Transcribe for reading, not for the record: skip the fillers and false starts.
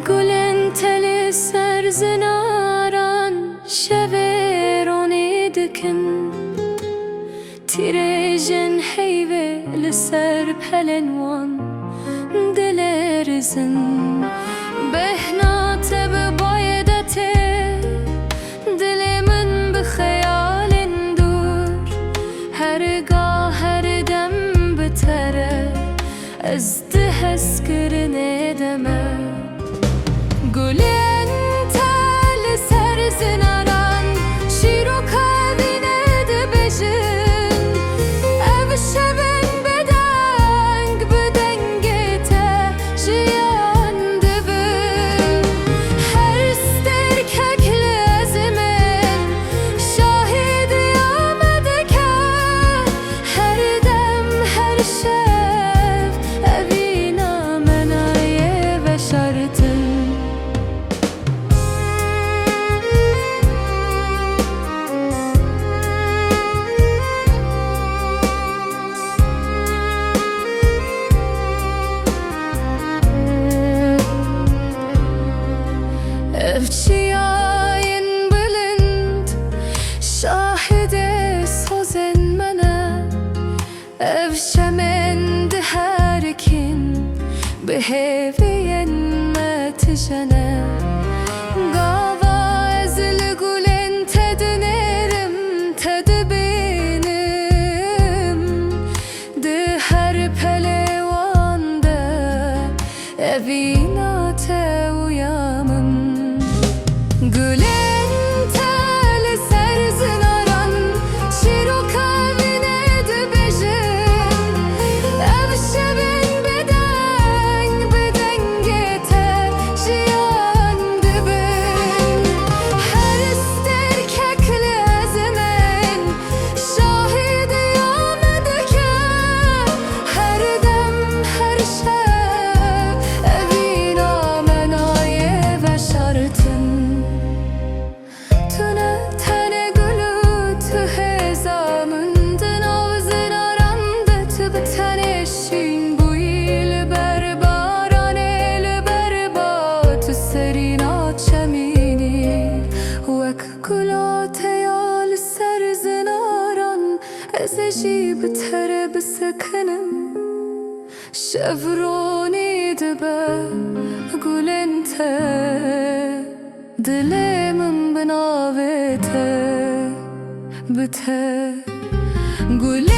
قول انت لسر زناران شفيروني دكن تيريجن حيبه لسر بهالنوان دلرزن بهنا تب بايدته دل من بخيال دور هرگاه هر دم بتره از دهس کرنه دمه قول انت لسر زناران شیرو کابینه دبجن او شبن بدنگ بدنگته جیان دبن هر استرکک لازمن شاهد آمده که هر دم هر شب اوینا منایه و شرطن افشیاین بلند شاهد سوزن منه افشمند هرکن به هوین متجنه گاوا از لگولن تدنرم تدبینم ده هر پلوانده اوینا تویامم قول انت لسر زناران شیرو کابینه دبجن او شبن بدنگ بدنگته جیان دبن هر استرکک لازمن شاهد آمده که هر دم هر شب اوینا منایه و شرطن تونه تنه گلو تو هزامندن آوزن آرنده تو به تنشین بویی لبر بارانه لبر با تو سرینا چمینی وک گلات یال سر زناران از جیب تره بسکنم شفرونی دبه قول انت دل من بناوته بته قول